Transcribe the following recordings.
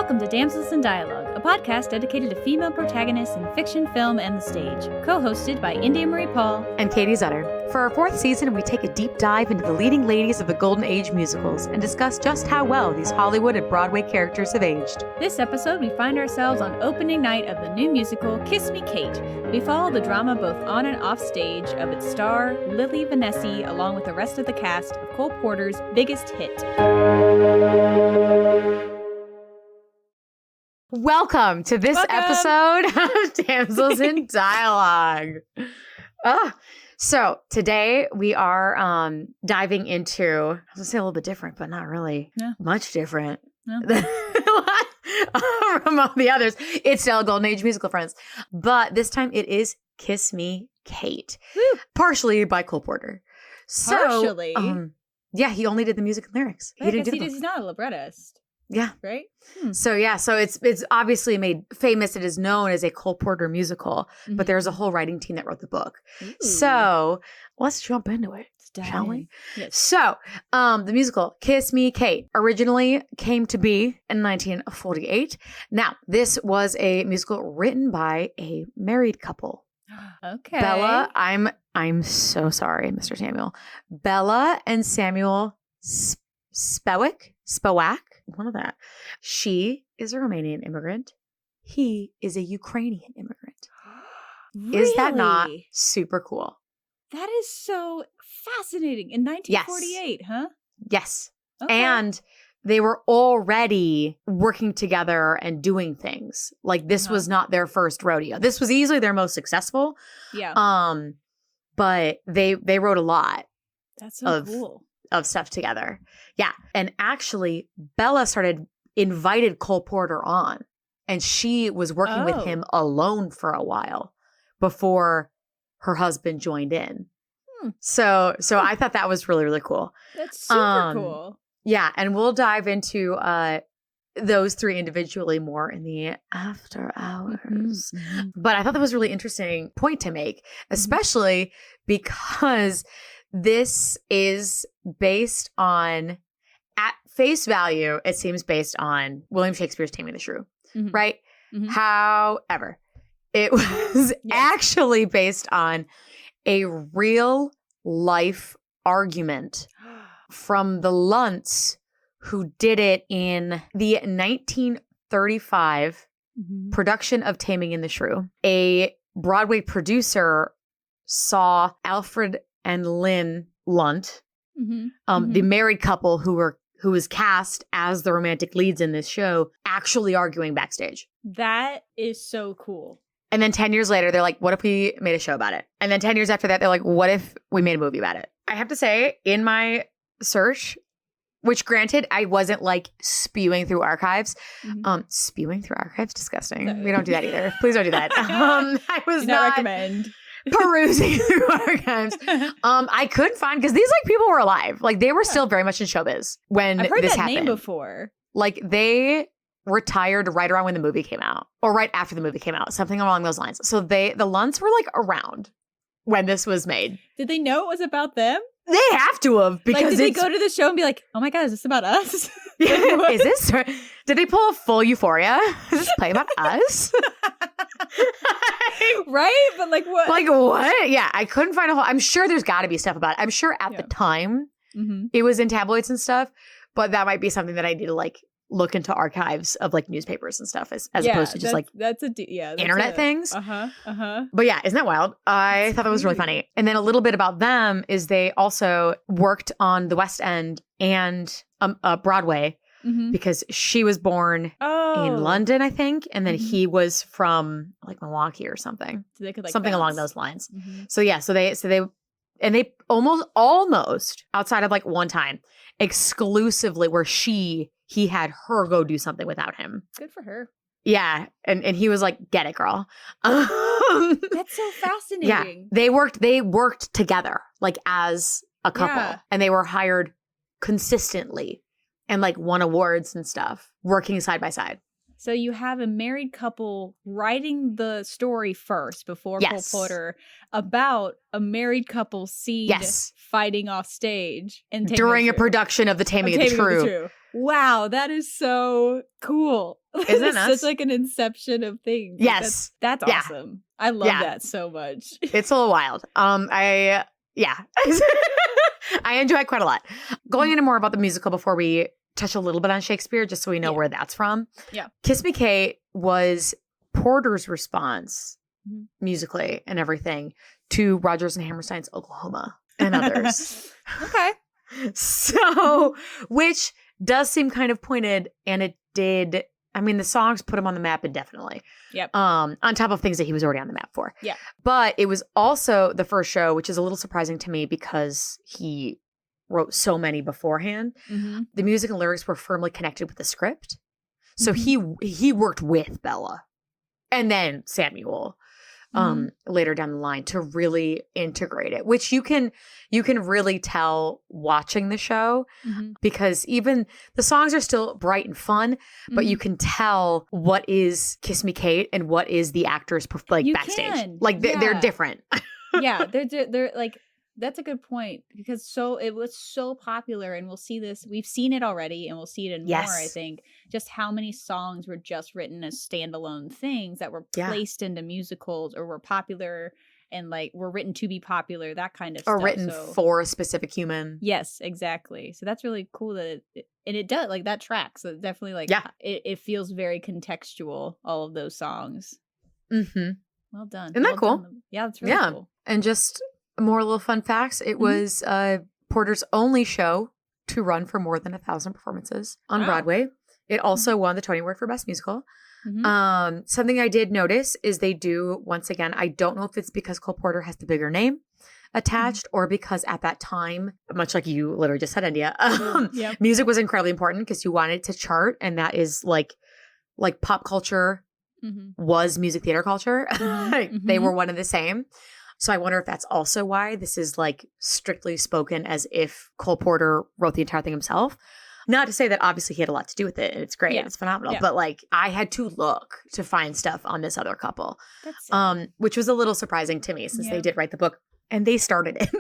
Welcome to Damsels in Dialogue, a podcast dedicated to female protagonists in fiction, film, and the stage. Co-hosted by India Marie Paul and Katie Zutter. For our fourth season, we take a deep dive into the leading ladies of the Golden Age musicals and discuss just how well these Hollywood and Broadway characters have aged. This episode, we find ourselves on opening night of the new musical Kiss Me, Kate. We follow the drama both on and off stage of its star, Lilli Vanessi, along with the rest of the cast of Cole Porter's biggest hit. Welcome to this episode of Damsels in Dialogue. So today we are diving into, I was going to say a little bit different, but not really much different from all the others. It's still Golden Age musical, friends. But this time it is Kiss Me, Kate. Woo. Partially by Cole Porter. Partially? Yeah, he only did the music and lyrics. Right, he's not a librettist. Yeah. Right? So it's obviously made famous. It is known as a Cole Porter musical, but there's a whole writing team that wrote the book. Ooh. So let's jump into it, shall we? Yes. So the musical Kiss Me, Kate originally came to be in 1948. Now, this was a musical written by a married couple. Okay. Bella, I'm so sorry, Mr. Samuel. Bella and Samuel Spewak, one of that. She is a Romanian immigrant. He is a Ukrainian immigrant. Really? Is that not super cool? That is so fascinating. In 1948, huh? Yes. Okay. And they were already working together and doing things. Like this was not their first rodeo. This was easily their most successful. Yeah. But they wrote a lot. That's so cool. Of stuff together. Yeah. And actually, Bella invited Cole Porter on, and she was working with him alone for a while before her husband joined in. So I thought that was really, really cool. That's super cool. Yeah. And we'll dive into those three individually more in the after hours. But I thought that was a really interesting point to make, especially because this is based on, at face value, it seems based on William Shakespeare's Taming the Shrew, right? However, it was actually based on a real life argument from the Lunts who did it in the 1935 production of Taming in the Shrew. A Broadway producer saw Alfred and Lynn Lunt, the married couple who was cast as the romantic leads in this show, actually arguing backstage. That is so cool. And then 10 years later, they're like, what if we made a show about it? And then 10 years after that, they're like, what if we made a movie about it? I have to say, in my search, which granted, I wasn't like spewing through archives. Spewing through archives? Disgusting. We don't do that either. Please don't do that. I was not recommend. Perusing through archives. I couldn't find, because these like people were alive. Like they were still very much in showbiz when I've heard this that happened. Name before. Like they retired right around when the movie came out, or right after the movie came out, something along those lines. So the Lunts were like around when this was made. Did they know it was about them? They have to have, because like, did they go to the show and be like, "Oh my god, is this about us?" Is this? Did they pull a full Euphoria? Is this play about us? Right? But like what? Like what? Yeah, I couldn't find a whole. I'm sure there's got to be stuff about it. I'm sure at the time it was in tabloids and stuff, but that might be something that I need to like look into archives of like newspapers and stuff as opposed to just like internet things. But yeah, isn't that wild? I thought that was really funny. And then a little bit about them is they also worked on the West End and Broadway because she was born in London, I think, and then he was from like Milwaukee or something. So they could like something bounce along those lines. So yeah, so they almost outside of like one time exclusively where he had her go do something without him. Good for her. Yeah. And he was like, get it, girl. That's so fascinating. Yeah. They worked together like as a couple and they were hired consistently and like won awards and stuff working side by side. So you have a married couple writing the story first before Cole Porter about a married couple scene fighting off stage and during a production of the Taming of the Shrew. Wow, that is so cool. Isn't it nuts? Such like an inception of things. Yes. That's Yeah. awesome. I love that so much. It's a little wild. I enjoy it quite a lot. Going into more about the musical before we touch a little bit on Shakespeare, just so we know where that's from. Yeah. Kiss Me Kate was Porter's response musically and everything to Rodgers and Hammerstein's Oklahoma and others. Okay. So, which does seem kind of pointed, and it did. I mean, the songs put him on the map indefinitely. Yep. On top of things that he was already on the map for. Yeah. But it was also the first show, which is a little surprising to me because he wrote so many beforehand. Mm-hmm. The music and lyrics were firmly connected with the script. So he worked with Bella and then Samuel later down the line to really integrate it, which you can really tell watching the show because even the songs are still bright and fun, but you can tell what is Kiss Me Kate and what is the actors backstage. Like they're different. Yeah, they're like, that's a good point because it was so popular, and we'll see this. We've seen it already, and we'll see it in more. I think just how many songs were just written as standalone things that were placed into musicals or were popular and like were written to be popular, that kind of stuff. Or written for a specific human. Yes, exactly. So that's really cool that it does like that tracks. So definitely like it feels very contextual. All of those songs. Mm-hmm. Well done. Isn't that cool? Yeah, that's really cool. And just more little fun facts. It was Porter's only show to run for more than 1,000 performances on Broadway. It also won the Tony Award for Best Musical. Something I did notice is they do, once again, I don't know if it's because Cole Porter has the bigger name attached or because at that time, much like you literally just said, India, music was incredibly important because you wanted to chart, and that is like pop culture was music theater culture. They were one and the same. So I wonder if that's also why this is like strictly spoken as if Cole Porter wrote the entire thing himself. Not to say that obviously he had a lot to do with it. And it's great. It's phenomenal. But like I had to look to find stuff on this other couple, which was a little surprising to me since they did write the book and they started it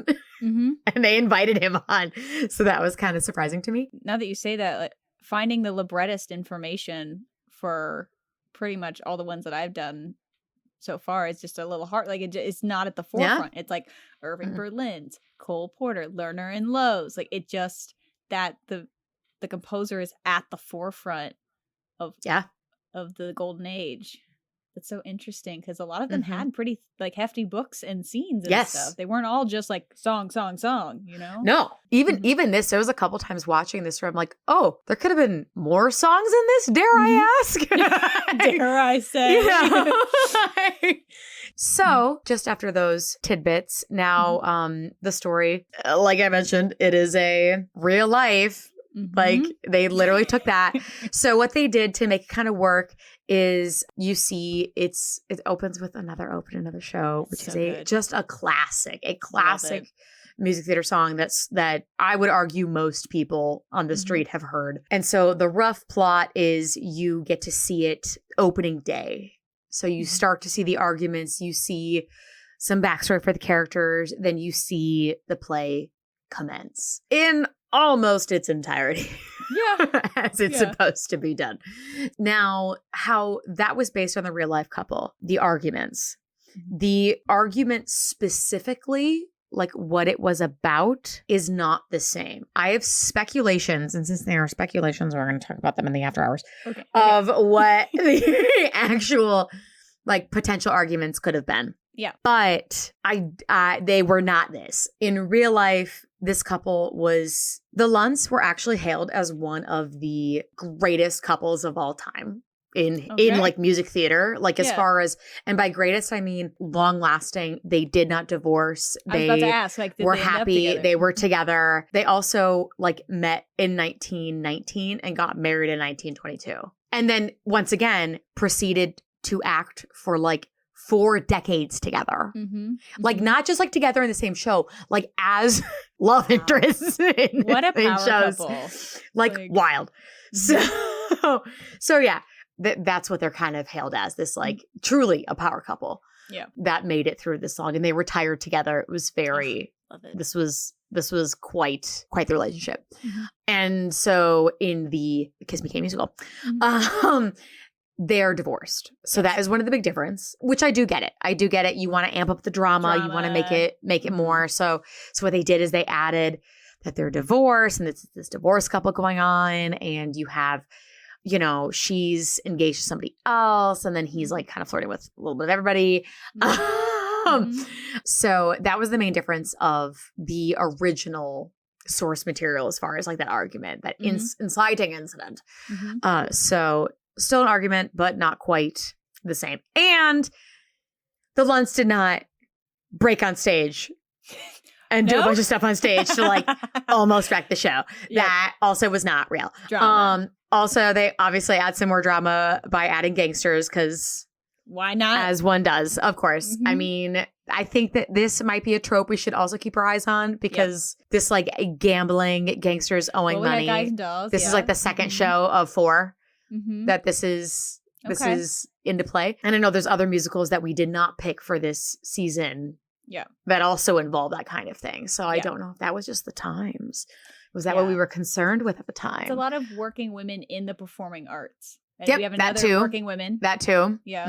and they invited him on. So that was kind of surprising to me. Now that you say that, like, finding the librettist information for pretty much all the ones that I've done so far, it's just a little hard. Like it's not at the forefront. It's like Irving Berlin's, Cole Porter, Lerner and Lowe's. Like it just that the composer is at the forefront of the golden age. That's so interesting because a lot of them had pretty like hefty books and scenes and stuff. They weren't all just like song, you know? No. Even this, there was a couple times watching this where I'm like, oh, there could have been more songs in this, dare I ask? Dare I say. So just after those tidbits, now the story, like I mentioned, it is a real life. Like they literally took that. So what they did to make it kind of work is you see it opens with another show, which is just a classic music theater song that I would argue most people on the street have heard. And so the rough plot is you get to see it opening day. So you start to see the arguments, you see some backstory for the characters, then you see the play commence in almost its entirety. As it's supposed to be done. Now, how that was based on the real life couple, the arguments specifically, like what it was about, is not the same. I have speculations, and since they are speculations, we're going to talk about them in the after hours of what the actual like potential arguments could have been. Yeah. But they were not this. In real life, this couple the Lunts were actually hailed as one of the greatest couples of all time in like music theater. Like as far as, and by greatest, I mean long lasting. They did not divorce. I was about to ask, like, were happy. They were together. They also like met in 1919 and got married in 1922. And then once again proceeded to act for like 4 decades together. Like not just like together in the same show, like as love interests in, what a power shows. Couple. Like wild. So yeah, that's what they're kind of hailed as, this like truly a power couple. Yeah. That made it through this song, and they retired together. It was very, love it. This was this was quite the relationship. Mm-hmm. And so in the Kiss Me Kate musical, they're divorced. So that is one of the big difference, which I do get it. You want to amp up the drama. You want to make it more. So what they did is they added that they're divorced and it's this divorced couple going on, and you have, you know, she's engaged to somebody else, and then he's like kind of flirting with a little bit of everybody. So that was the main difference of the original source material as far as like that argument, that inciting incident. So still an argument, but not quite the same. And the Lunts did not break on stage and do a bunch of stuff on stage to like almost wreck the show. Yep. That also was not real. Drama. Also, they obviously add some more drama by adding gangsters because why not? As one does, of course. I mean, I think that this might be a trope we should also keep our eyes on because this like gambling, gangsters owing money. Guys and dolls, this is like the second show of 4 that this is into play. And I know there's other musicals that we did not pick for this season. Yeah. That also involve that kind of thing. So I don't know if that was just the times. Was that what we were concerned with at the time? It's a lot of working women in the performing arts. And we have another working women. That too. Yeah.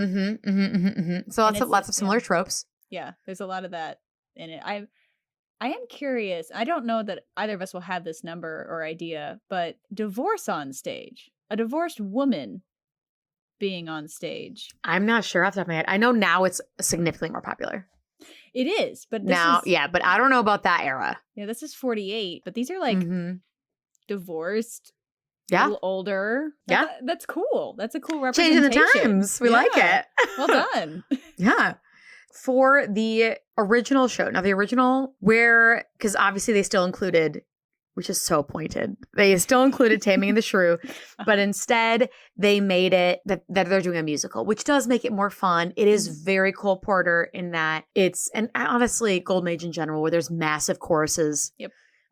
So lots of similar tropes. Yeah. There's a lot of that in it. I am curious. I don't know that either of us will have this number or idea, but divorce on stage. A divorced woman being on stage. I'm not sure off the top of my head. I know now it's significantly more popular. It is, but but I don't know about that era. Yeah, this is 48, but these are like divorced, a little older. That's cool. That's a cool representation. Changing the times. We like it. Well done. Yeah. For the original show, now the original because obviously they still included, which is so pointed, they still included Taming of the Shrew, but instead they made it that they're doing a musical, which does make it more fun. It is very Cole Porter in that and honestly, Golden Age in general, where there's massive choruses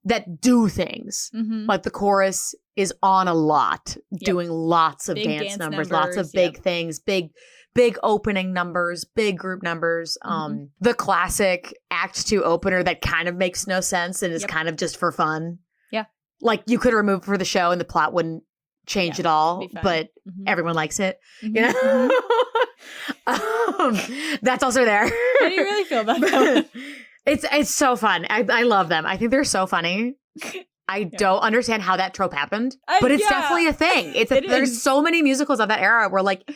that do things. Like the chorus is on a lot, doing lots of dance numbers, lots of big things, big opening numbers, big group numbers. The classic Act 2 opener that kind of makes no sense and is kind of just for fun. Like you could remove for the show and the plot wouldn't change at all, but everyone likes it. You know, that's also there. How do you really feel about that? It's so fun. I love them. I think they're so funny. I don't understand how that trope happened, but it's definitely a thing. There's so many musicals of that era where like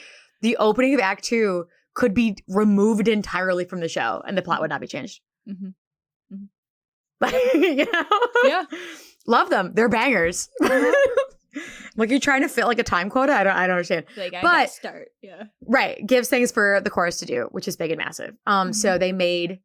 the opening of Act 2 could be removed entirely from the show and the plot would not be changed. You know? Yeah. Love them. They're bangers. Like you're trying to fit like a time quota. I don't understand. Like I gotta start. Yeah. Right. Gives things for the chorus to do, which is big and massive. So they made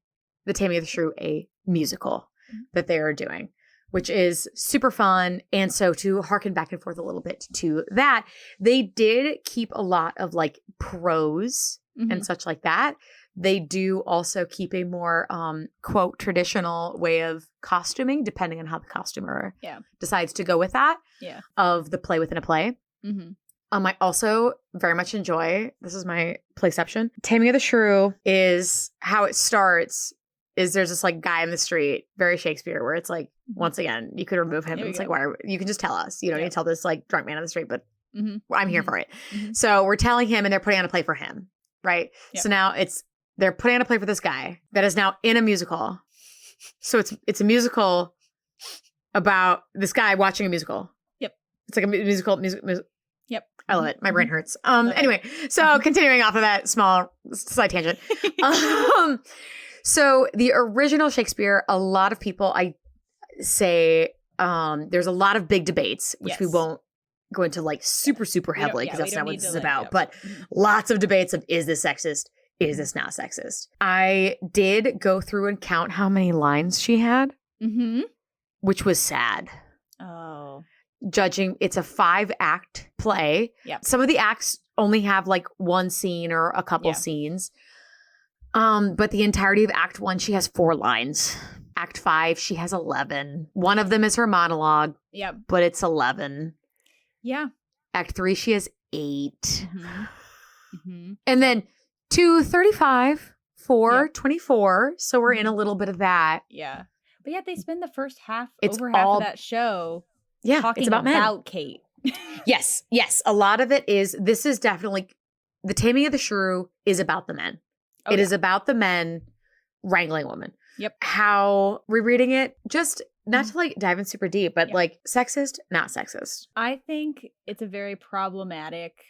the Taming of the Shrew a musical that they are doing, which is super fun. And so to harken back and forth a little bit to that, they did keep a lot of like prose and such like that. They do also keep a more, quote, traditional way of costuming, depending on how the costumer decides to go with that, of the play within a play. I also very much enjoy, this is my playception, Taming of the Shrew is how it starts is there's this like guy in the street, very Shakespeare, where it's like, once again, you could remove him and it's like, why you can just tell us. You don't need to tell this like drunk man on the street, but I'm here for it. So we're telling him and they're putting on a play for him, right? So now they're putting on a play for this guy that is now in a musical. So it's a musical about this guy watching a musical. It's like a musical. I love it. My brain hurts. Anyway, so continuing off of that small side tangent. So the original Shakespeare, a lot of people, I say, there's a lot of big debates, which we won't go into like super heavily because that's not what this is about. But lots of debates of, is this sexist? Is this not sexist? I did go through and count how many lines she had, which was sad. Oh. Judging, it's a 5-act play. Some of the acts only have like one scene or a couple scenes. But the entirety of Act 1, she has 4 lines. Act 5, she has 11. One of them is her monologue. But it's 11. Act 3, she has 8. And then 2, 35, 4, 24. So we're in a little bit of that. But yet they spend the first half, It's over half all- of that show It's talking about men. about Kate. Yes. A lot of it is, this is definitely, The Taming of the Shrew is about the men. Oh, It yeah. is about the men wrangling women. Yep. How rereading it, just not to like dive in super deep, but Yeah. like sexist, not sexist. I think it's a very problematic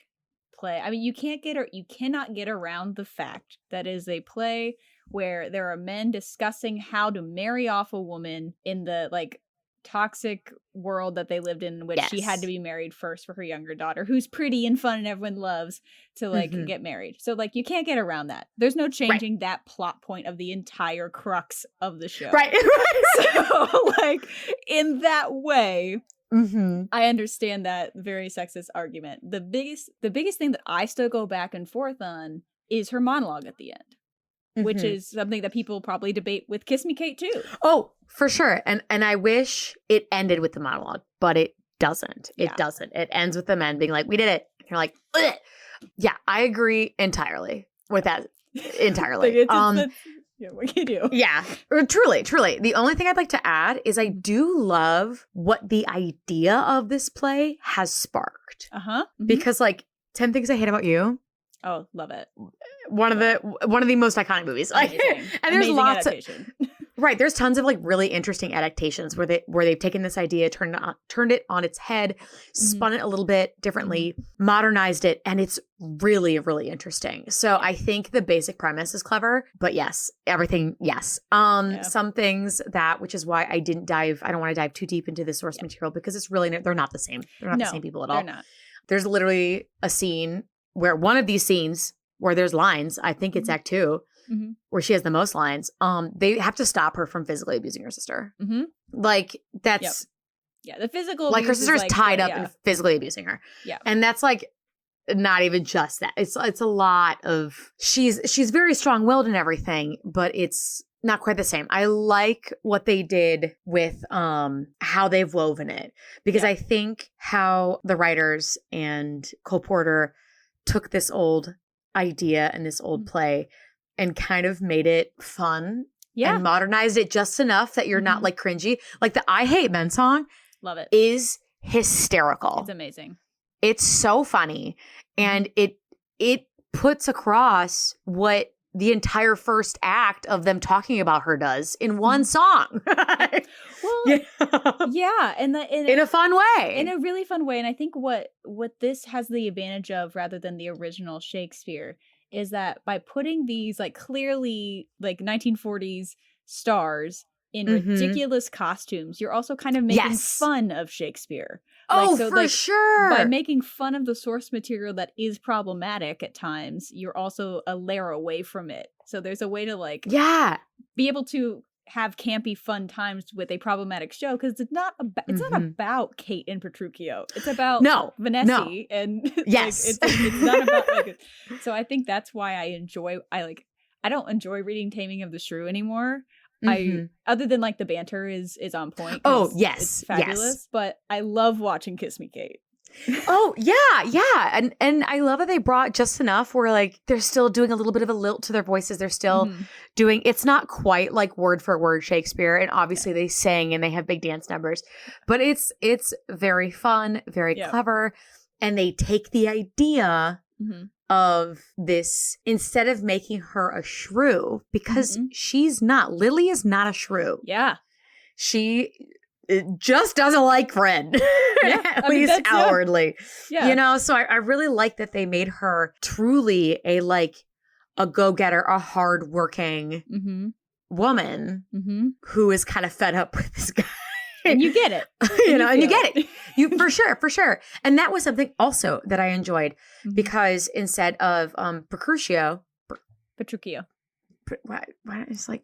play. I mean, you cannot get around the fact that is a play where there are men discussing how to marry off a woman in the like toxic world that they lived in which she had to be married first for her younger daughter, who's pretty and fun and everyone loves to like get married. So like you can't get around that. There's no changing that plot point of the entire crux of the show. Right. So like in that way, I understand that very sexist argument. The biggest thing that I still go back and forth on is her monologue at the end, which is something that people probably debate with Kiss Me Kate too. Oh, for sure. And I wish it ended with the monologue, but it doesn't. It doesn't. It ends with the men being like, "We did it." And you're like, "Ugh." Yeah, I agree entirely with that. Entirely. Yeah, what can you do? Yeah, truly. The only thing I'd like to add is I do love what the idea of this play has sparked. Because like 10 Things I Hate About You. Oh, love it. One of the most iconic movies. Like, and there's Amazing lots adaptation. Right. There's tons of like really interesting adaptations where they've taken this idea, turned it on its head, spun it a little bit differently, modernized it, and it's really, really interesting. So I think the basic premise is clever, but yes, everything, yes. Some things which is why I don't want to dive too deep into the source material because it's really, they're not the same. They're not the same people at all. They're not. There's literally a scene where one of these scenes where there's lines, I think it's Act 2, where she has the most lines, they have to stop her from physically abusing her sister. Like that's the physical like her sister's like, tied up and physically abusing her. Yeah. And that's like not even just that. It's a lot of she's very strong-willed and everything, but it's not quite the same. I like what they did with how they've woven it because I think how the writers and Cole Porter took this old idea and this old play and kind of made it fun and modernized it just enough that you're not like cringy. Like the I Hate Men song. Love it. Is hysterical. It's amazing. It's so funny. And it puts across what the entire first act of them talking about her does in one song. Well, yeah. And in a fun way. In a really fun way. And I think what this has the advantage of rather than the original Shakespeare is that by putting these like clearly like 1940s stars in ridiculous costumes, you're also kind of making fun of Shakespeare. For sure. By making fun of the source material that is problematic at times, you're also a layer away from it. So there's a way to like be able to have campy fun times with a problematic show because it's not about Kate and Petruchio. It's about Vanessi and yes, it's not about like. So I think that's why I don't enjoy reading Taming of the Shrew anymore. Other than like the banter is on point. Oh yes, it's fabulous. But I love watching Kiss Me Kate. Oh yeah, and I love that they brought just enough where like they're still doing a little bit of a lilt to their voices. They're still doing. It's not quite like word for word Shakespeare, and obviously they sing and they have big dance numbers, but it's very fun, very clever, and they take the idea of this instead of making her a shrew because she's not. Lilli is not a shrew. Yeah, she just doesn't like Fred, at least outwardly. Yeah. You know, so I really like that they made her truly a go-getter, a hardworking woman who is kind of fed up with this guy. And you get it. And you get it. You for sure. And that was something also that I enjoyed because instead of Petruchio. It's like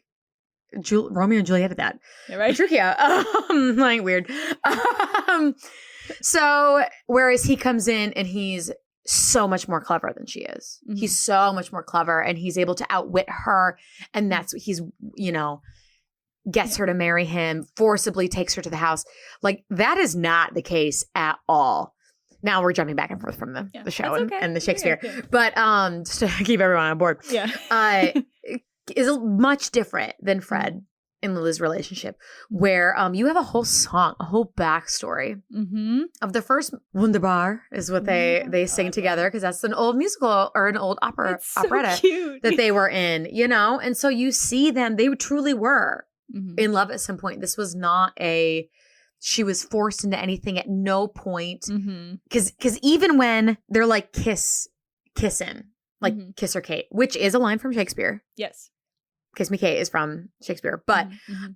Romeo and Juliet at that. Yeah, right? Petruchio. Like weird. So whereas he comes in and he's so much more clever than she is. He's so much more clever and he's able to outwit her. And that's what he's, gets her to marry him, forcibly takes her to the house. Like that is not the case at all. Now we're jumping back and forth from the show and the Shakespeare. Yeah. But just to keep everyone on board. Yeah. Is much different than Fred in Lilli's relationship, where you have a whole song, a whole backstory of the first wundebar is what they sing together, because that's an old musical or an old operetta cute. that they were in, you know? And so you see them, they truly were in love at some point. This was not she was forced into anything at no point. Because even when they're like kissing, like kiss her Kate, which is a line from Shakespeare. Yes. Kiss Me Kate is from Shakespeare. But,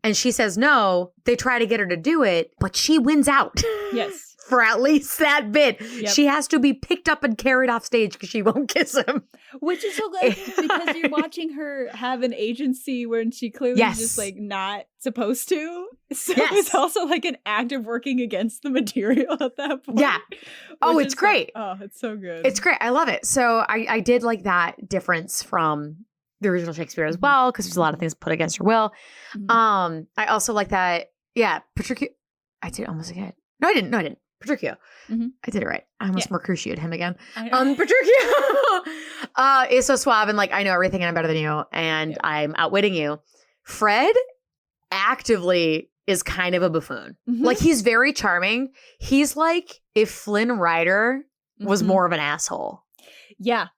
and she says no, they try to get her to do it, but she wins out. Yes. For at least that bit. Yep. She has to be picked up and carried off stage because she won't kiss him. Which is so good because you're watching her have an agency when she clearly is just like not supposed to. So it's also like an act of working against the material at that point. Yeah. Oh, it's great. It's so good. It's great. I love it. So I did like that difference from the original Shakespeare as well, because there's a lot of things put against her will. I also like that. Yeah. Patricio. I did almost again. No, I didn't. Patricio. I did it right. I almost Mercutio'd him again. Patricio is so suave and like, I know everything and I'm better than you and I'm outwitting you. Fred actively is kind of a buffoon. Like, he's very charming. He's like if Flynn Rider was more of an asshole. Yeah.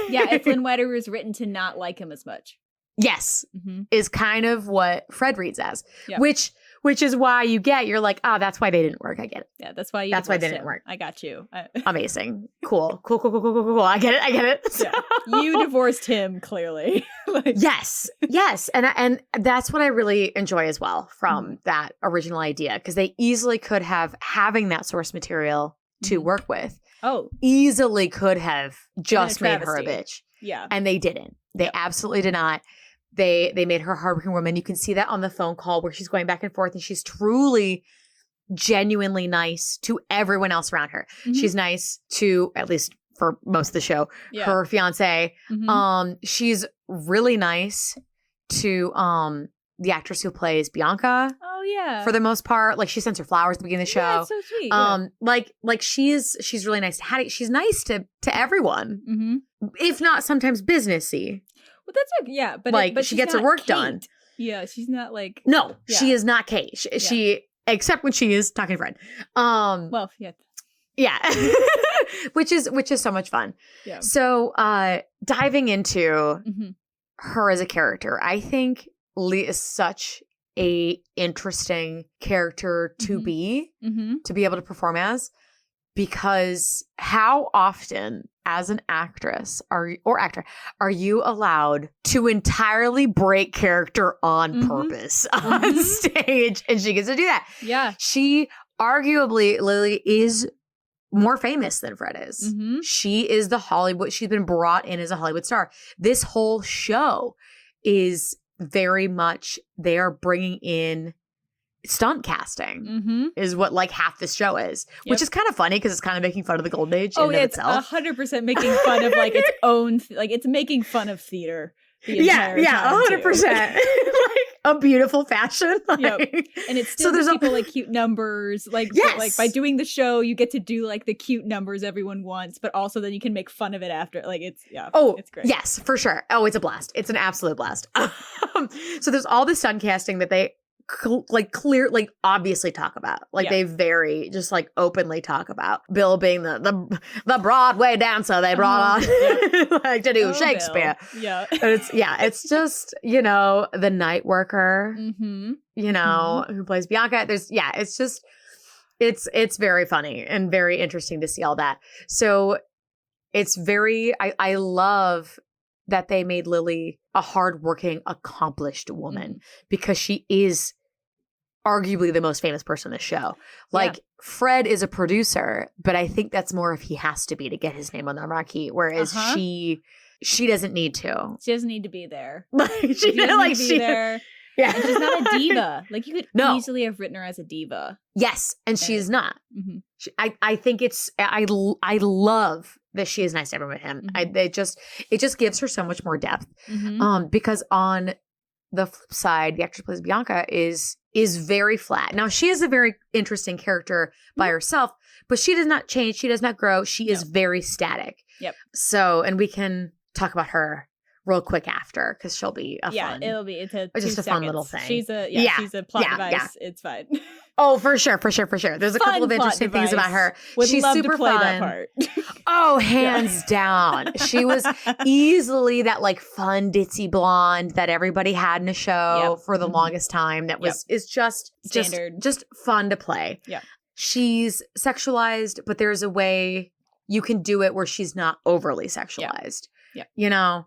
Yeah, if Flynn Rider was written to not like him as much. Yes. Is kind of what Fred reads as. Yep. Which is why you're like, oh, that's why they didn't work. I get it. Yeah, that's why they didn't work. I got you. Amazing. Cool. I get it. Yeah. You divorced him, clearly. Yes. And that's what I really enjoy as well from that original idea, because they easily could have, having that source material to work with, easily could have just made her a bitch. Yeah. And they didn't. They absolutely did not. They made her a hardworking woman. You can see that on the phone call where she's going back and forth, and she's truly, genuinely nice to everyone else around her. She's nice to, at least for most of the show, her fiance. She's really nice to the actress who plays Bianca. Oh yeah. For the most part, like she sends her flowers at the beginning of the show. Yeah, it's so sweet. Like she's really nice to Hattie. She's nice to everyone, if not sometimes businessy. Well, that's okay. Yeah, but she gets her work done. Yeah, she's not like she is not Kate. She except when she is talking to Fred. Well, yeah, which is so much fun. Yeah. So diving into her as a character, I think Lee is such a interesting character to be able to perform as, because how often as an actress are you allowed to entirely break character on purpose on stage? And she gets to do that. Yeah. She arguably, Lilli, is more famous than Fred is. She is she's been brought in as a Hollywood star. This whole show is very much, they are bringing in stunt casting is what like half this show is, which is kind of funny because it's kind of making fun of the golden age. It's 100% making fun of like its own, like it's making fun of theater. The entire time 100%. Like a beautiful fashion. Like, and it's still there's people like cute numbers. Like, like by doing the show, you get to do like the cute numbers everyone wants, but also then you can make fun of it after. Like it's it's great. Yes, for sure. Oh, it's a blast. It's an absolute blast. So there's all this stunt casting that they obviously talk about, like they very just like openly talk about. Bill being the Broadway dancer they brought on like to do Shakespeare. Bill. And it's just, the night worker, who plays Bianca. It's very funny and very interesting to see all that. So it's very, I love that they made Lilli a hardworking, accomplished woman, because she is arguably the most famous person in the show. Like Fred is a producer, but I think that's more if he has to be to get his name on the marquee, whereas she doesn't need to. She doesn't need to be there. She doesn't need to be there. Yeah. And she's not a diva. Like you could easily have written her as a diva. Yes, and she is not. I think I love that she is nice to everyone with him. It just gives her so much more depth. Because on the flip side, the actress who plays Bianca is very flat. Now she is a very interesting character by herself, but she does not change. She does not grow. She is very static. Yep. So, and we can talk about her real quick after because she'll be a fun. It's a just a fun little thing. She's a she's a plot device. Yeah. It's fine. Oh, for sure. There's a couple of interesting things about her. She's love super to play fun. That part. Oh, hands down. She was easily that like fun ditzy blonde that everybody had in a show for the longest time. That was is just standard, just fun to play. Yeah. She's sexualized, but there's a way you can do it where she's not overly sexualized. Yeah. You know,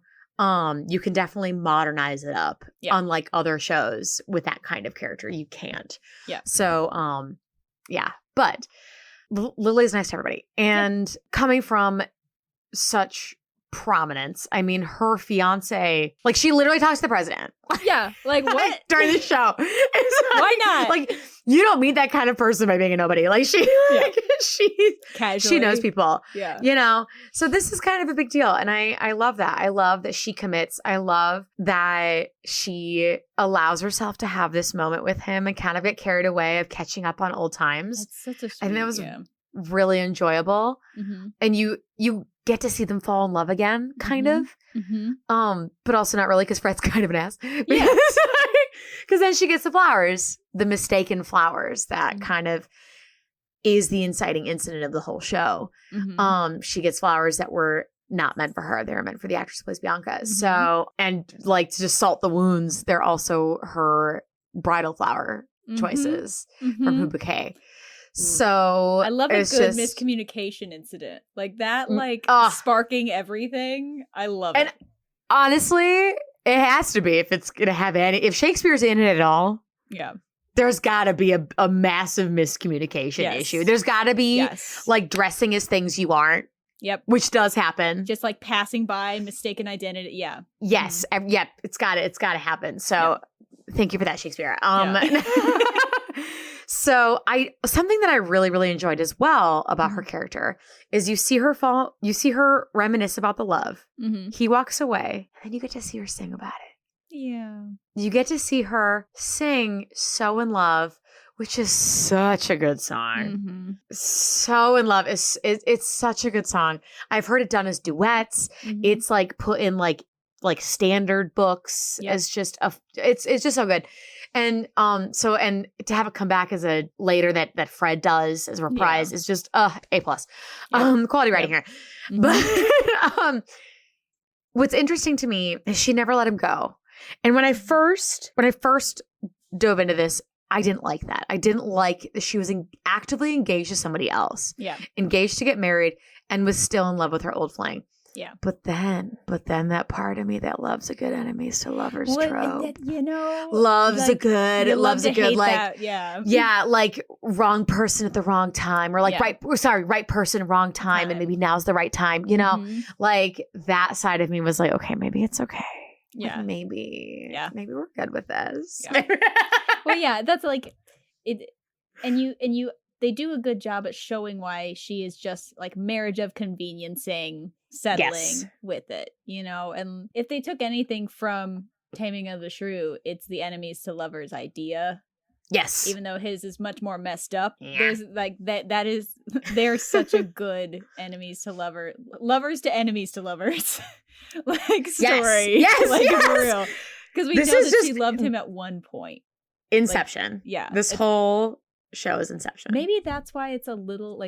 you can definitely modernize it up. Unlike other shows with that kind of character, you can't. Yeah. So, but Lilli's nice to everybody. And coming from such prominence, I mean, her fiance, like she literally talks to the president. Yeah. Like what? During the show. Why not? Like you don't meet that kind of person by being a nobody. Like she knows people. Yeah. You know? So this is kind of a big deal. And I love that. I love that she commits. I love that she allows herself to have this moment with him and kind of get carried away of catching up on old times. It's such a sweet, I think that was really enjoyable. And you get to see them fall in love again, kind of. But also not really because Fred's kind of an ass. Yeah. Because then she gets the flowers, the mistaken flowers that kind of is the inciting incident of the whole show. She gets flowers that were not meant for her. They were meant for the actress who plays Bianca. So, and like to just salt the wounds, they're also her bridal flower choices from Who Bouquet. So I love a good miscommunication incident like that, like sparking everything. I love it. Honestly, it has to be if it's gonna have if Shakespeare's in it at all. Yeah. There's got to be a massive miscommunication issue. There's got to be like dressing as things you aren't. Yep. Which does happen. Just like passing by, mistaken identity. Yeah. Yes. Yep. It's got to happen. So thank you for that, Shakespeare. So something that I really, really enjoyed as well about her character is you see her reminisce about the love. He walks away and then you get to see her sing about it. Yeah. You get to see her sing So in Love, which is such a good song. So in Love is it's such a good song. I've heard it done as duets. It's like put in like standard books as just it's just so good. And and to have it come back as a later that Fred does as a reprise is just A+. Quality writing here. But what's interesting to me is she never let him go. And when I first dove into this, I didn't like that. I didn't like that she was actively engaged to somebody else. Yeah. Engaged to get married and was still in love with her old fling. Yeah. But then that part of me that loves a good enemies to lovers trope. Loves like, loves a good like that, like wrong person at the wrong time or like right person, wrong time and maybe now's the right time, you know? Like that side of me was like, okay, maybe it's okay. Yeah. Like maybe we're good with this. Yeah. Well, that's like it and they do a good job at showing why she is just like marriage of conveniencing, settling with it, you know? And if they took anything from Taming of the Shrew, it's the enemies to lovers idea. Yes. Even though his is much more messed up. Yeah. There's like that is they're such a good enemies to lovers to enemies to lovers like story. Yes. Like for real. Because we know that she loved him at one point. Inception. Like, this whole show is Inception. Maybe that's why it's a little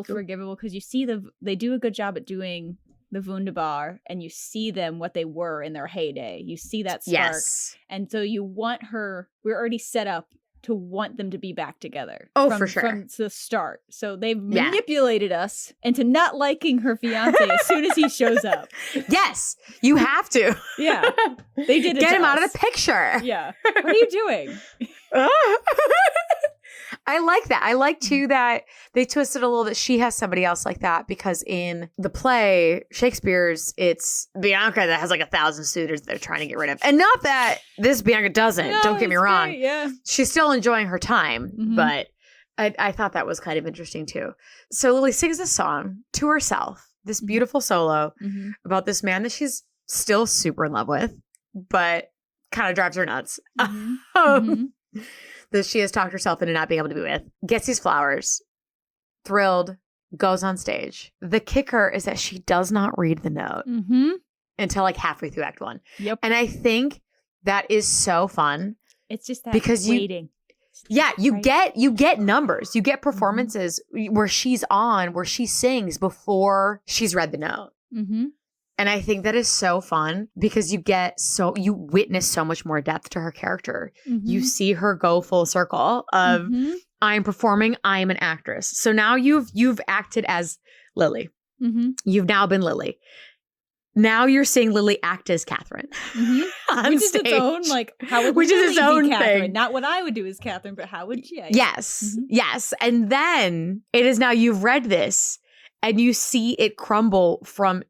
forgivable because you see they do a good job at doing the wundebar and you see them what they were in their heyday. You see that spark. Yes. And so you want we're already set up to want them to be back together. Oh, for sure. From the start. So they've manipulated us into not liking her fiance as soon as he shows up. Yes, you have to. Yeah. They did it. Get him out of the picture. Yeah. What are you doing? I like that. I like too that they twisted a little that she has somebody else like that because in the play, Shakespeare's, it's Bianca that has like 1,000 suitors they're trying to get rid of. And not that this Bianca doesn't. No, don't get me wrong. Great, yeah. She's still enjoying her time, but I thought that was kind of interesting too. So Lilli sings this song to herself, this beautiful solo about this man that she's still super in love with, but kind of drives her nuts. That she has talked herself into not being able to be with, gets these flowers, thrilled, goes on stage. The kicker is that she does not read the note. until like halfway through Act 1. Yep. And I think that is so fun. It's just that because waiting. You get numbers. You get performances where she sings before she's read the note. Mm-hmm. And I think that is so fun because you witness so much more depth to her character. Mm-hmm. You see her go full circle of I'm performing, I'm an actress. So now you've acted as Lilli. Mm-hmm. You've now been Lilli. Now you're seeing Lilli act as Catherine on Which stage. is its own, like, how would Which Lilli is its own be Catherine? thing. Not what I would do as Catherine, but how would she? Yes. Yes. And then it is now you've read this and you see it crumble from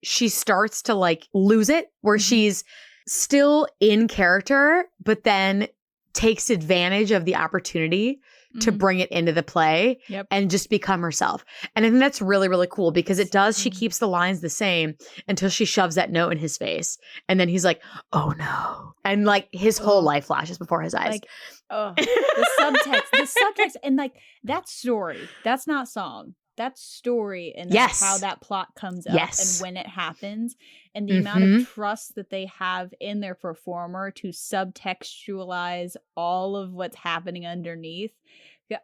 she starts to like lose it where she's still in character, but then takes advantage of the opportunity to bring it into the play and just become herself. And I think that's really, really cool because she keeps the lines the same until she shoves that note in his face. And then he's like, oh no. And like his whole life flashes before his eyes. Like, the subtext and like that story, that's not song. That's story and that's how that plot comes up and when it happens and the amount of trust that they have in their performer to subtextualize all of what's happening underneath.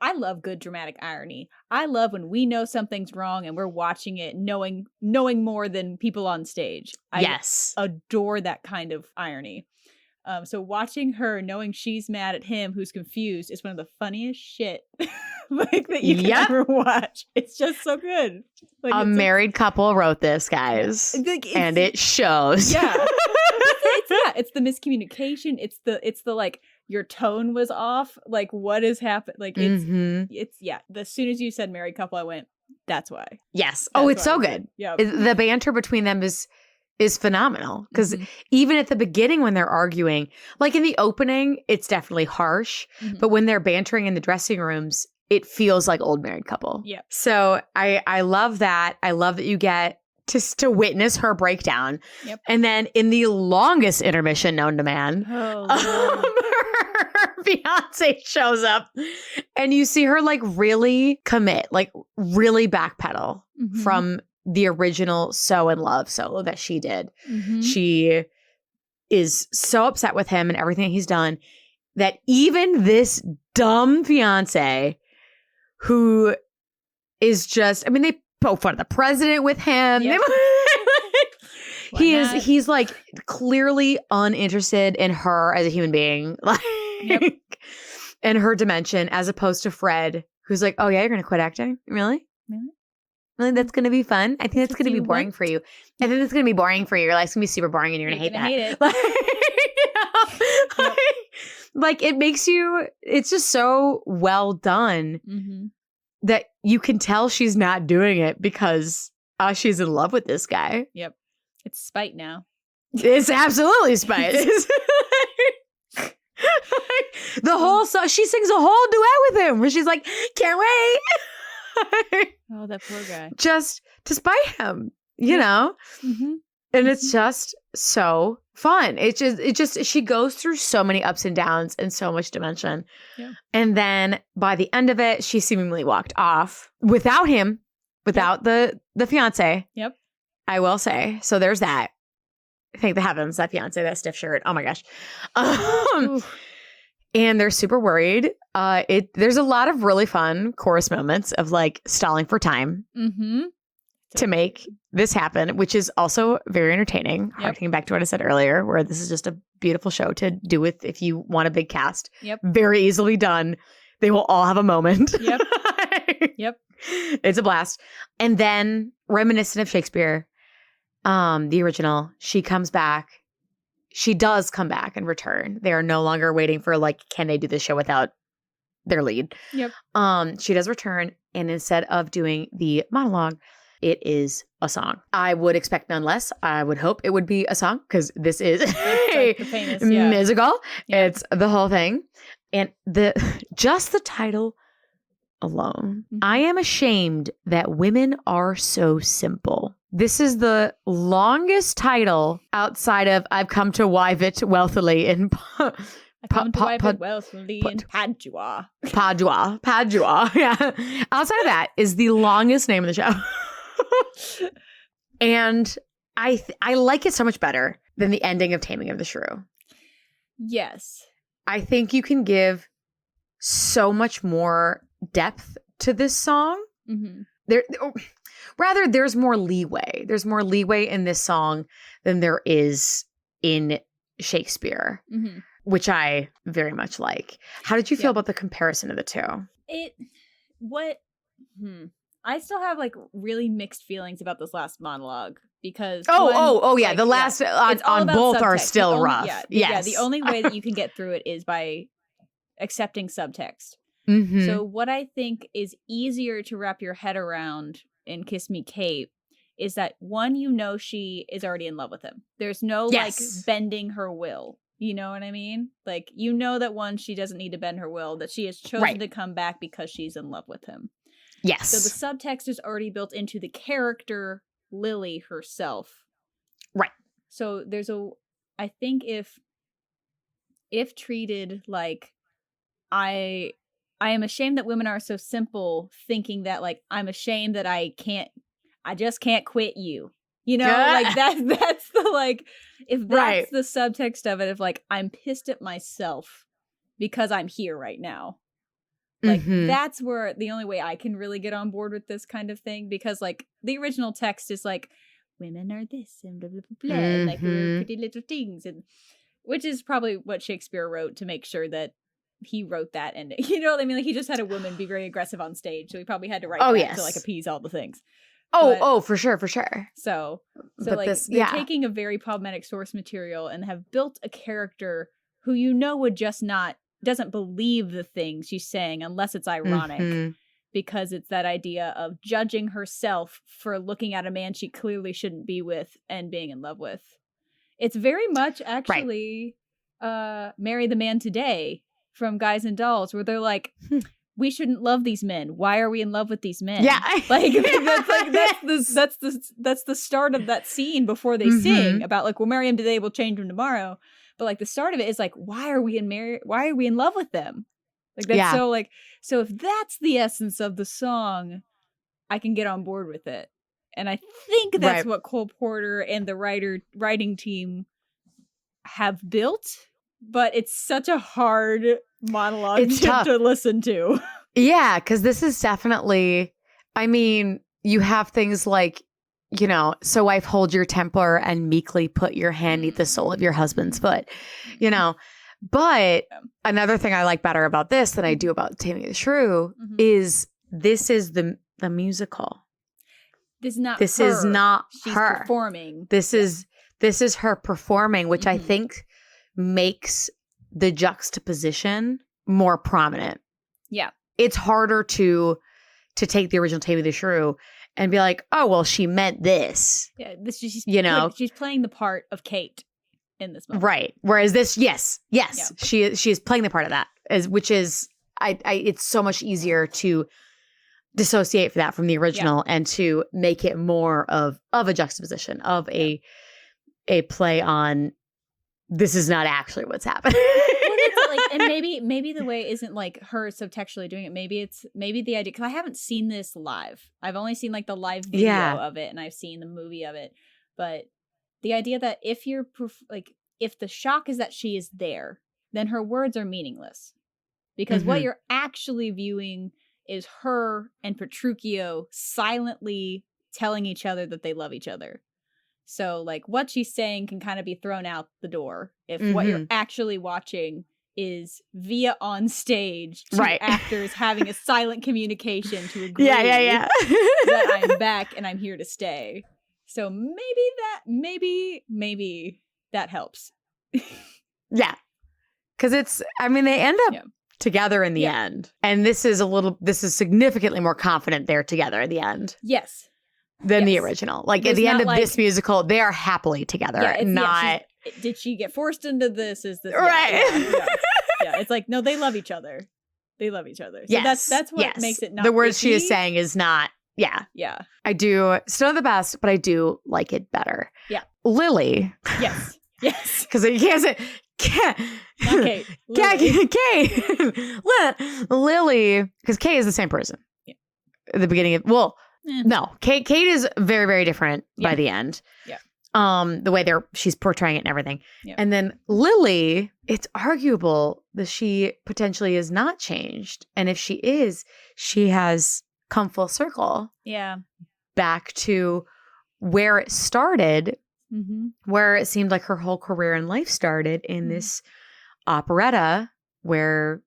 I love good dramatic irony. I love when we know something's wrong and we're watching it knowing more than people on stage. I adore that kind of irony. So watching her, knowing she's mad at him, who's confused, is one of the funniest shit like that you can ever watch. It's just so good. Like, a married couple wrote this, guys, and it shows. Yeah, it's the miscommunication. It's the like your tone was off. Like what has happened? Like it's as soon as you said married couple, I went, that's why. Yes. It's so good. Yeah. The banter between them is phenomenal because even at the beginning when they're arguing, like in the opening, it's definitely harsh, but when they're bantering in the dressing rooms, it feels like old married couple. Yeah. So I love that. I love that you get to witness her breakdown. Yep. And then in the longest intermission known to man, her fiance shows up and you see her like really commit, like really backpedal from the original So in Love solo that she did. She is so upset with him and everything he's done that even this dumb fiance who is just, I mean, they poke fun of the president with him. Yep. He's like clearly uninterested in her as a human being, like in her dimension, as opposed to Fred, who's like, oh yeah, you're going to quit acting? Really? Really, that's going to be fun? I think that's going to be boring for you. I think that's going to be boring for you. Your life's going to be super boring and you're going to hate that. Hate it. Like it makes you, it's just so well done that you can tell she's not doing it because she's in love with this guy. Yep. It's spite now. It's absolutely spite. The whole song, she sings a whole duet with him where she's like, can't wait. Oh, that poor guy. Just to spite him, you know? And it's just so fun. It just she goes through so many ups and downs and so much dimension. Yeah. And then by the end of it, she seemingly walked off without him, without the fiance. Yep. I will say. So there's that. Thank the heavens, that fiance, that stiff shirt. Oh my gosh. And they're super worried. There's a lot of really fun chorus moments of like stalling for time to make this happen, which is also very entertaining. Harking back to what I said earlier, where this is just a beautiful show to do with if you want a big cast. Yep. Very easily done. They will all have a moment. Yep. Yep. It's a blast. And then reminiscent of Shakespeare, the original, she comes back. She does come back and return. They are no longer waiting for like, can they do this show without their lead? Yep. She does return, and instead of doing the monologue, it is a song. I would expect none less. I would hope it would be a song because this is a like the famous, musical. Yeah. It's the whole thing. And just the title alone. I am ashamed that women are so simple. This is the longest title outside of I've come to wive it wealthily in I come to wive it wealthily in Padua. Padua. Yeah. Outside of that is the longest name of the show. And I like it so much better than the ending of Taming of the Shrew. Yes. I think you can give so much more depth to this song. Mm-hmm. There's more leeway. There's more leeway in this song than there is in Shakespeare, which I very much like. How did you feel about the comparison of the two? I still have like really mixed feelings about this last monologue because the last on both are still rough. The only way that you can get through it is by accepting subtext. So what I think is easier to wrap your head around in Kiss Me Kate is that one, she is already in love with him. There's no like bending her will. You know what I mean? Like, that one, she doesn't need to bend her will, that she has chosen to come back because she's in love with him. Yes. So the subtext is already built into the character Lilli herself. Right. So I think if treated like I am ashamed that women are so simple, thinking that like I'm ashamed that I just can't quit you. Like that's the like, if that's the subtext of it, of like, I'm pissed at myself because I'm here right now. Like that's where the only way I can really get on board with this kind of thing, because like the original text is like, women are this and blah, blah, blah, blah, and like we're pretty little things, and which is probably what Shakespeare wrote to make sure that he wrote that ending. You know what I mean? Like he just had a woman be very aggressive on stage, so he probably had to write that to like appease all the things. For sure. So like they're taking a very problematic source material and have built a character who would just doesn't believe the things she's saying unless it's ironic, because it's that idea of judging herself for looking at a man she clearly shouldn't be with and being in love with. It's very much actually Marry the Man Today from Guys and Dolls, where they're like, we shouldn't love these men. Why are we in love with these men? Yeah. Like that's the start of that scene before they sing about like, we'll marry him today, we'll change him tomorrow. But like the start of it is like, why are we in love with them? Like that's so if that's the essence of the song, I can get on board with it. And I think that's what Cole Porter and the writing team have built, but it's such a hard monologue to listen to. Yeah, because this is definitely, I mean, you have things like, so wife, hold your temper and meekly put your hand neath the sole of your husband's foot, But another thing I like better about this than I do about Taming of the Shrew is this is the musical. This is not She's her performing. This is her performing, which I think makes the juxtaposition more prominent. Yeah. It's harder to take the original Taming of the Shrew and be like, oh, well, she meant this. Yeah, she's playing the part of Kate in this moment. Right. Whereas this, yes, she is playing the part of that, which is, it's so much easier to dissociate that from the original and to make it more of a juxtaposition, of a play on, this is not actually what's happening. And maybe the way isn't like her subtextually doing it. Maybe the idea, because I haven't seen this live. I've only seen like the live video of it, and I've seen the movie of it. But the idea that if the shock is that she is there, then her words are meaningless, because what you're actually viewing is her and Petruchio silently telling each other that they love each other. So like what she's saying can kind of be thrown out the door if what you're actually watching is via on stage two actors having a silent communication to agree that I'm back and I'm here to stay. So maybe that helps. Yeah. Because they end up together in the end. And this is significantly more confident they're together at the end. Yes. Than the original. Like there's at the end of this musical, they are happily together. Did she get forced into this? Is this right? Yeah, it's like, no, they love each other. So that's what makes it not the words icky. she is saying is not. Yeah. I do still the best, but I do like it better. Yeah. Lilli. Yes. Because you can't say not Kate. Lilli, because Kate is the same person. Yeah. At the beginning of no, Kate is very, very different by the end. Yeah. The way she's portraying it and everything. Yep. And then Lilli, it's arguable that she potentially is not changed. And if she is, she has come full circle. Yeah. Back to where it started, where it seemed like her whole career in life started in this operetta where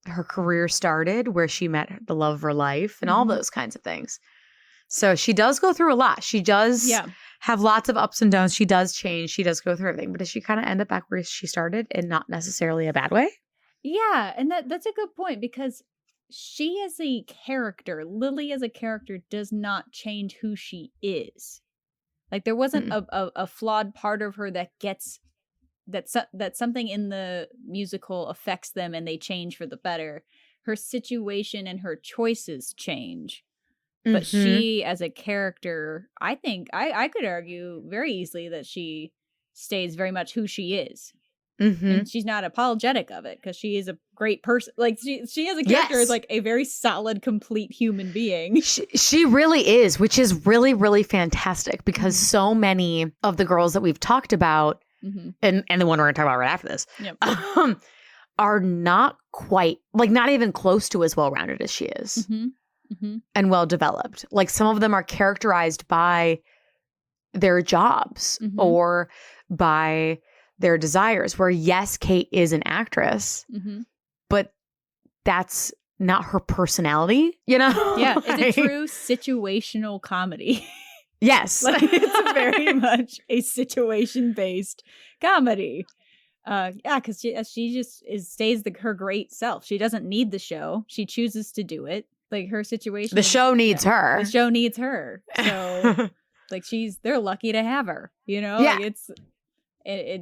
her career started, where she met the love of her life and all those kinds of things. So she does go through a lot. She does have lots of ups and downs. She does change. She does go through everything. But does she kind of end up back where she started and not necessarily a bad way? Yeah. And that's a good point because she as a character, Lilli as a character does not change who she is. Like there wasn't a flawed part of her that gets that something in the musical affects them and they change for the better. Her situation and her choices change. But she, as a character, I think I could argue very easily that she stays very much who she is. And she's not apologetic of it because she is a great person. Like she as a character is like a very solid, complete human being. She really is, which is really, really fantastic because so many of the girls that we've talked about, and the one we're going to talk about right after this, are not quite, like not even close to as well-rounded as she is. And well developed. Like some of them are characterized by their jobs or by their desires, where yes, Kate is an actress, but that's not her personality, you know? Yeah, it's a true situational comedy. Yes. Like it's very much a situation-based comedy. Because she just stays her great self. She doesn't need the show. She chooses to do it. Like her situation. The show needs her. The show needs her. So like they're lucky to have her, you know? Yeah. Like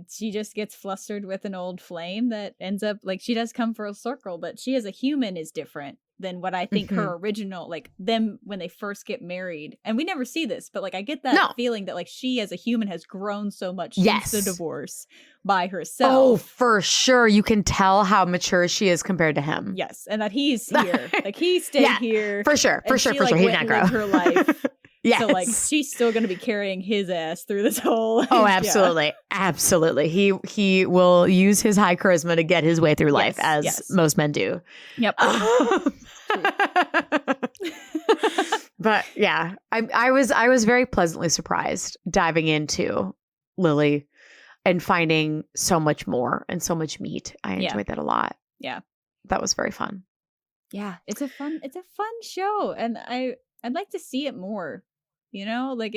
she just gets flustered with an old flame that ends up like she does come for a circle, but she as a human is different than what I think her original, like them when they first get married. And we never see this, but like I get that feeling that like she as a human has grown so much since the divorce by herself. Oh, for sure. You can tell how mature she is compared to him. Yes. And that he's here. Like he stayed here. For sure. For sure. He did not grow. Her life. Yes. So like she's still going to be carrying his ass through this whole. Oh, absolutely. Absolutely. He will use his high charisma to get his way through life as most men do. Yep. But yeah, I was very pleasantly surprised diving into Lilli and finding so much more and so much meat. I enjoyed that a lot. Yeah. That was very fun. Yeah. It's a fun show. And I'd like to see it more, you know, like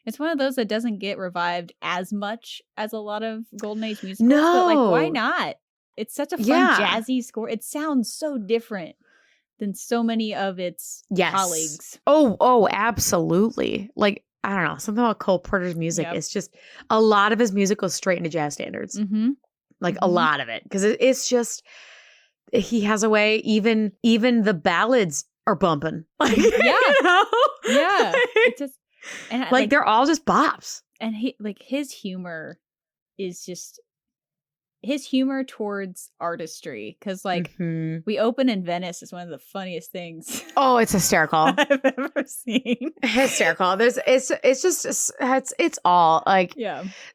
it's one of those that doesn't get revived as much as a lot of Golden Age musicals. No. But like, why not? It's such a fun jazzy score. It sounds so different than so many of its colleagues. Oh, absolutely. Like, I don't know, something about Cole Porter's music is just a lot of his music goes straight into jazz standards. Like a lot of it. Because it's just, he has a way, even the ballads are bumping. Like, yeah. You know? Yeah. It just, and like they're all just bops. And his humor is just his humor towards artistry, because like we open in Venice is one of the funniest things. Oh, it's hysterical. I've ever seen. Hysterical. It's all like,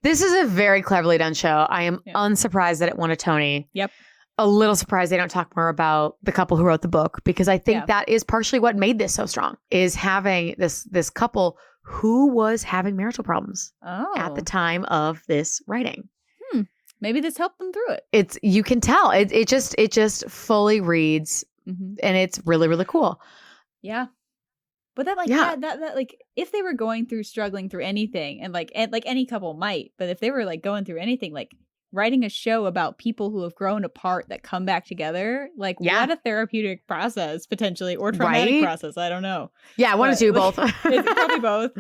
this is a very cleverly done show. I am unsurprised that it won a Tony. Yep. A little surprised they don't talk more about the couple who wrote the book, because I think that is partially what made this so strong, is having this couple who was having marital problems at the time of this writing. Maybe this helped them through it. You can tell it just fully reads, and it's really, really cool. Yeah. But that that like if they were struggling through anything, and like any couple might, but if they were like going through anything, like writing a show about people who have grown apart that come back together, like what a therapeutic process potentially, or traumatic process. I don't know. Yeah, I want to do both. It's probably both.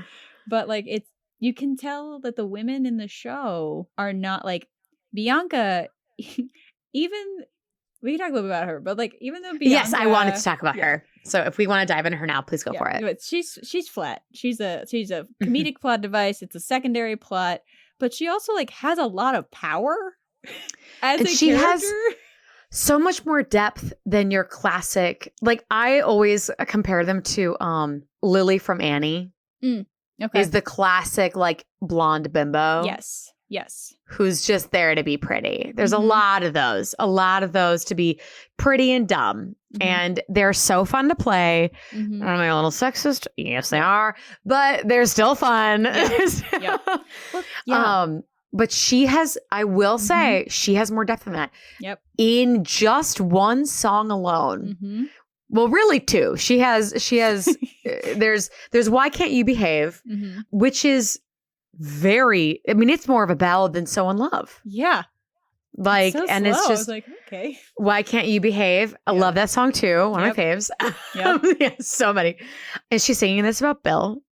But like you can tell that the women in the show are not like Bianca. Even we can talk a little bit about her, but like even though Bianca, yes, I wanted to talk about her. So if we want to dive into her now, please go for it. But she's flat. She's a comedic plot device. It's a secondary plot. But she also like has a lot of power as a she character. Has so much more depth than your classic. Like I always compare them to Lilli from Annie. Okay. is the classic like blonde bimbo. Yes. Yes. Who's just there to be pretty. There's a lot of those to be pretty and dumb. And they're so fun to play. Are they a little sexist? Yes, they are. But they're still fun. Yeah. Well, yeah. But she has, I will say, she has more depth than that. Yep. In just one song alone. Well, really two. She has, there's Why Can't You Behave, which is very, I mean, it's more of a ballad than So in Love. Yeah. Like, so and slow. it's I just, was like, okay. Why Can't You Behave? I love that song too. One of my faves. Yeah, so many. And she's singing this about Bill,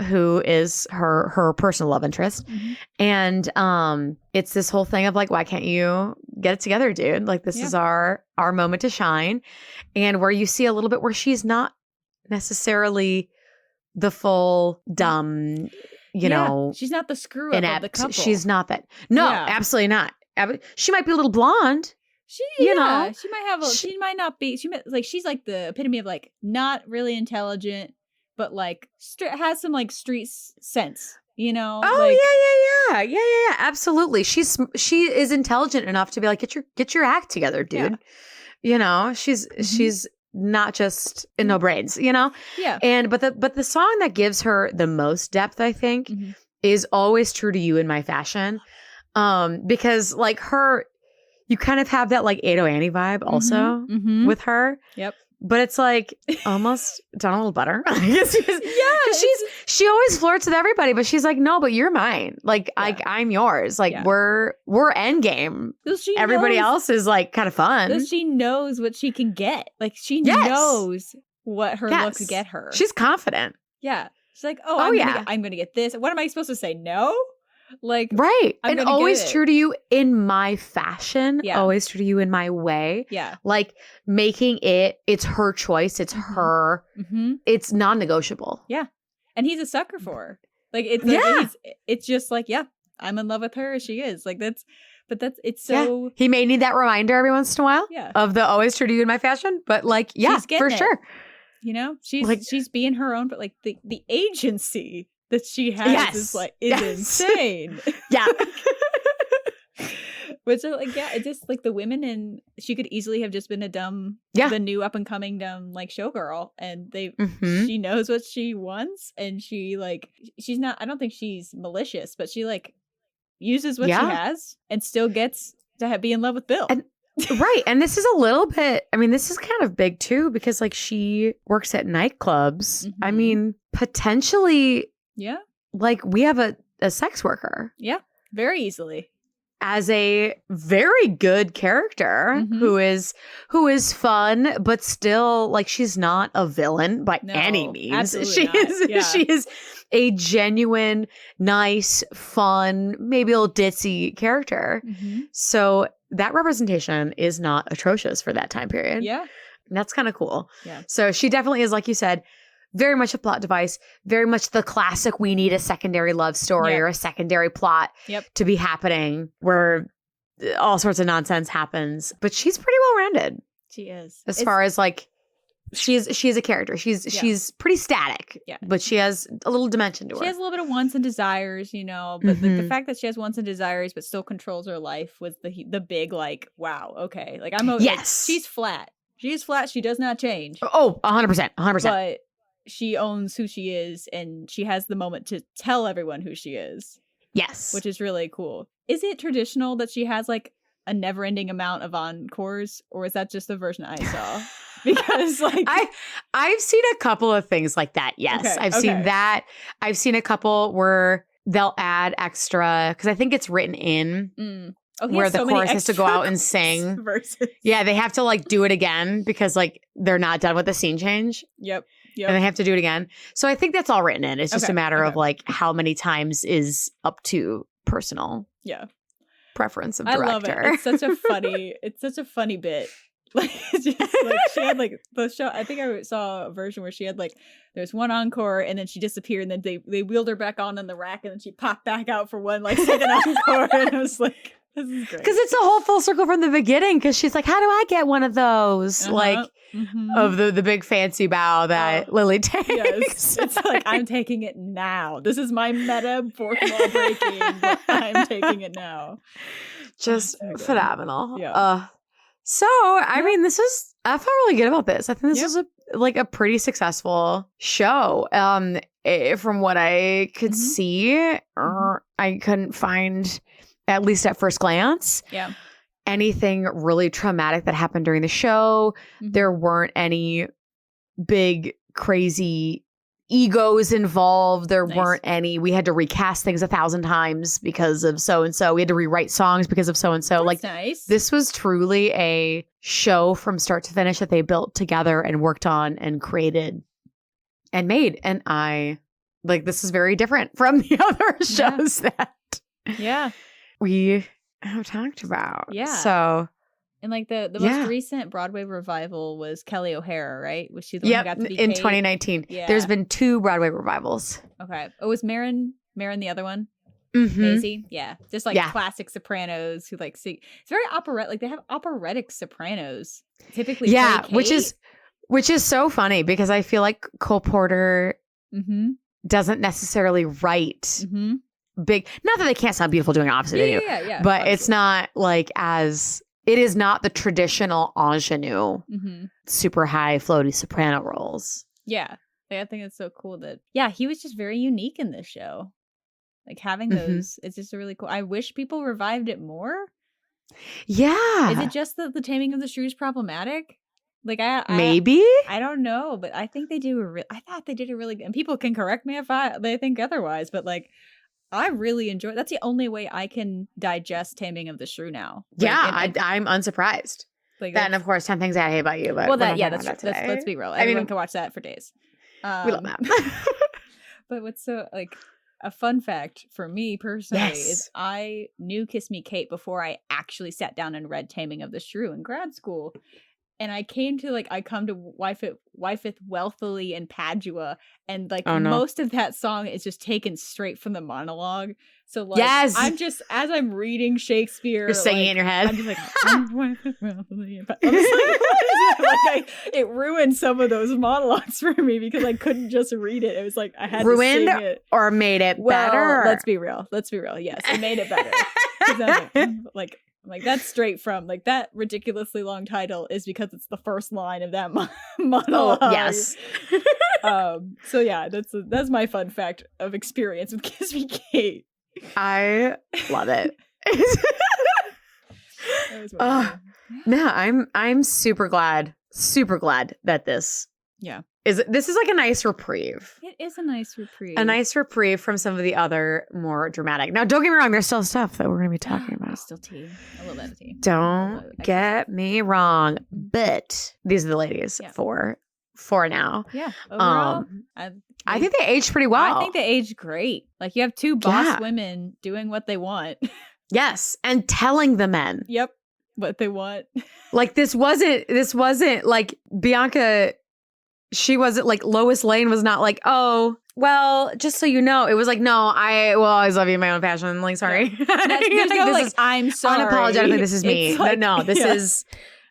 who is her personal love interest. And it's this whole thing of like, why can't you get it together, dude? Like, this is our moment to shine. And where you see a little bit where she's not necessarily the full dumb, you know. She's not the screw up of the couple. She's not that. No, absolutely not. She might be a little blonde. You know, she might have. She might not be. She might, like, she's like the epitome of like not really intelligent, but like has some like street sense. You know. Oh like, yeah. Absolutely. She is intelligent enough to be like, get your act together, dude. Yeah. You know, she's not just no brains. You know. Yeah. And but the song that gives her the most depth, I think, is Always True to You in My Fashion. Because like you kind of have that like Ado Annie vibe also with her. Yep. But it's like almost done a little better. She always flirts with everybody, but she's like, no, but you're mine. Like I'm yours. Like we're endgame. Everybody else is like kind of fun. She knows what she can get. Like she knows what her looks get her. She's confident. Yeah. She's like, I'm gonna get this. What am I supposed to say? No? Like, right. And always true to you in my fashion. Yeah. Always true to you in my way. Yeah. Like making it's her choice. It's her. It's non-negotiable. Yeah. And he's a sucker for her. Like, it's like, it's just like, I'm in love with her as she is. Like, it's so. Yeah. He may need that reminder every once in a while of the always true to you in my fashion. But like, for sure. You know, she's being her own, but like the agency that she has is insane. Yeah. But so like, it's just like the women, and she could easily have just been the new up and coming dumb like showgirl, and she knows what she wants, and she's not, I don't think she's malicious, but she like uses what she has and still gets to be in love with Bill. Right. And this is a little bit, I mean, this is kind of big too, because like she works at nightclubs. I mean, potentially. Yeah. Like we have a sex worker. Yeah. Very easily. As a very good character who is fun, but still like she's not a villain by any means. She is a genuine, nice, fun, maybe a little ditzy character. So that representation is not atrocious for that time period. Yeah. And that's kind of cool. Yeah. So she definitely is, like you said, very much a plot device, very much the classic, we need a secondary love story or a secondary plot to be happening where all sorts of nonsense happens. But she's pretty well-rounded. She is. As far as like, she's a character. She's pretty static, but she has a little dimension to her. She has a little bit of wants and desires, you know, but the fact that she has wants and desires but still controls her life was the big like, wow, okay. Like I'm like, she's flat. She is flat. She does not change. Oh, 100%. 100%. But she owns who she is, and she has the moment to tell everyone who she is. Yes. Which is really cool. Is it traditional that she has like a never-ending amount of encores, or is that just the version I saw? Because like I've seen a couple of things like that. Yes. Okay, I've seen that. I've seen a couple where they'll add extra, because I think it's written in where the chorus has to go out and sing. Verses. Yeah, they have to like do it again because like they're not done with the scene change. Yep. And they have to do it again. So I think that's all written in. It's just a matter of like how many times is up to personal preference of director. I love it. It's such a funny bit. Like, it's just, like she had like the show. I think I saw a version where she had like there's one encore and then she disappeared, and then they wheeled her back on in the rack, and then she popped back out for one like second encore, and I was like, This is great. Because it's a whole full circle from the beginning. Because she's like, how do I get one of those? Like, of the big fancy bow that Lilli takes. Yes. It's like, I'm taking it now. This is my meta fourth wall breaking, but I'm taking it now. Just phenomenal. Yeah. So, I mean, I felt really good about this. I think this was a pretty successful show. From what I could see, I couldn't find, at least at first glance, anything really traumatic that happened during the show. There weren't any big, crazy egos involved. There weren't any, we had to recast things 1,000 times because of so-and-so. We had to rewrite songs because of so-and-so. That's nice. This was truly a show from start to finish that they built together and worked on and created and made. And this is very different from the other shows that we have talked about. Yeah. So. And like the most recent Broadway revival was Kelly O'Hara, right? Was she the one who got to be in Kate? 2019. Yeah. There's been 2 Broadway revivals. Okay. Oh, was Marin the other one? Mm-hmm. Maisie? Yeah. Just like classic sopranos who like sing. It's very operatic. Like they have operatic sopranos typically. Yeah, play Kate. which is so funny because I feel like Cole Porter doesn't necessarily write big. Not that they can't sound beautiful doing opposite they do. Yeah. But obviously. it's not like as. It is not the traditional ingenue, super high floaty soprano roles. Yeah. I think it's so cool that, he was just very unique in this show. Like having those, it's just really cool. I wish people revived it more. Yeah. Is it just that The Taming of the Shrew is problematic? Like maybe? I don't know, but I think they do I thought they did a really good, and people can correct me if they think otherwise, but like, I really enjoy. That's the only way I can digest Taming of the Shrew now. Like, I'm unsurprised. Like that, and of course, 10 Things I Hate About You. But let's be real. Everyone can watch that for days. We love that. But what's so like a fun fact for me personally is I knew Kiss Me Kate before I actually sat down and read Taming of the Shrew in grad school. And I came to I come to Wife It Wealthily in Padua, and most of that song is just taken straight from the monologue. So like, I'm just, as I'm reading Shakespeare, you're singing in your head. I'm just like, I'm just like, what is it? It ruined some of those monologues for me because I couldn't just read it. It was like I had to sing it. Or made it better. Let's be real. Yes, it made it better. 'Cause I'm like that's straight from that ridiculously long title is because it's the first line of that monologue. Oh, yes. So yeah, that's my fun fact of experience with Kiss Me Kate. I love it. I'm super glad that this this is like a nice reprieve. It is a nice reprieve. A nice reprieve from some of the other more dramatic. Now, don't get me wrong. There's still stuff that we're going to be talking about. There's still tea. A little bit of tea. Don't get me wrong. But these are the ladies for now. Yeah. Overall, I think they aged pretty well. I think they aged great. Like you have 2 boss women doing what they want. Yes. And telling the men. Yep. What they want. Like this wasn't like Bianca. She wasn't like Lois Lane was not like, oh, well, just so you know, it was like, no, I will always love you in my own fashion. I'm like, sorry. I'm sorry. Unapologetically, this is me. Like, no, this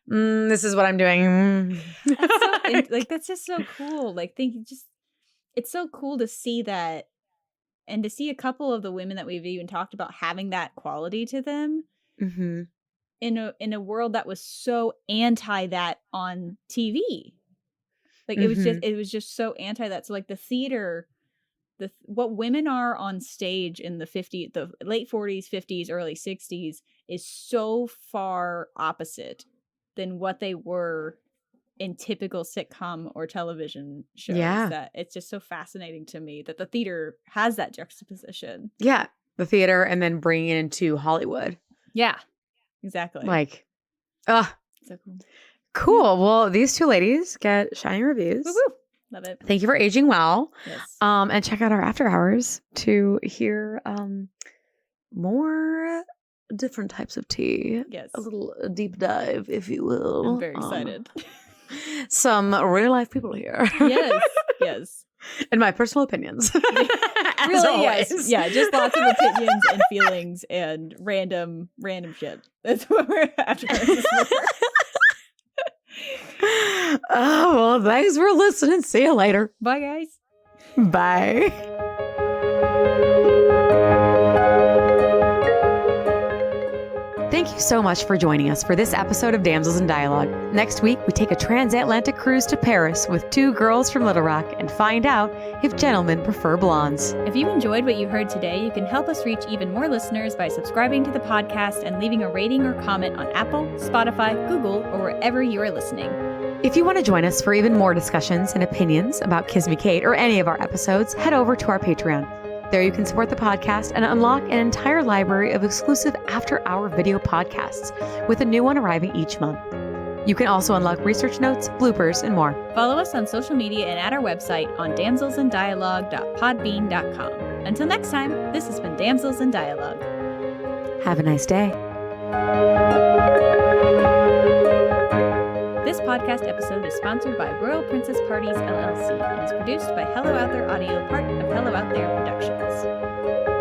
is what I'm doing. That's just so cool. Like, it's so cool to see that, and to see a couple of the women that we've even talked about having that quality to them in a world that was so anti that on TV. Like it was just so anti that. So like the theater, what women are on stage in the late 40s, 50s, early 60s is so far opposite than what they were in typical sitcom or television shows that it's just so fascinating to me that the theater has that juxtaposition. Yeah. The theater and then bringing it into Hollywood. Yeah, exactly. Like, so cool. Cool. Well, these 2 ladies get shining reviews. Woo-woo. Love it. Thank you for aging well. Yes. And check out our after hours to hear more different types of tea. Yes. A little deep dive, if you will. I'm very excited. Some real life people here. Yes. Yes. And my personal opinions. As Really, always. yes. Yeah, just lots of opinions and feelings and random shit. That's what we're after this for. Oh, well, thanks for listening. See you later. Bye, guys. Bye. Thank you so much for joining us for this episode of Damsels in Dialogue. Next week, we take a transatlantic cruise to Paris with 2 girls from Little Rock and find out if gentlemen prefer blondes. If you enjoyed what you heard today, you can help us reach even more listeners by subscribing to the podcast and leaving a rating or comment on Apple, Spotify, Google, or wherever you are listening. If you want to join us for even more discussions and opinions about Kiss Me Kate or any of our episodes, head over to our Patreon. There you can support the podcast and unlock an entire library of exclusive after-hour video podcasts, with a new one arriving each month. You can also unlock research notes, bloopers, and more. Follow us on social media and at our website on damselsindialogue.podbean.com. Until next time, this has been Damsels in Dialogue. Have a nice day. This podcast episode is sponsored by Royal Princess Parties, LLC, and is produced by Hello Out There Audio, part of Hello Out There Productions.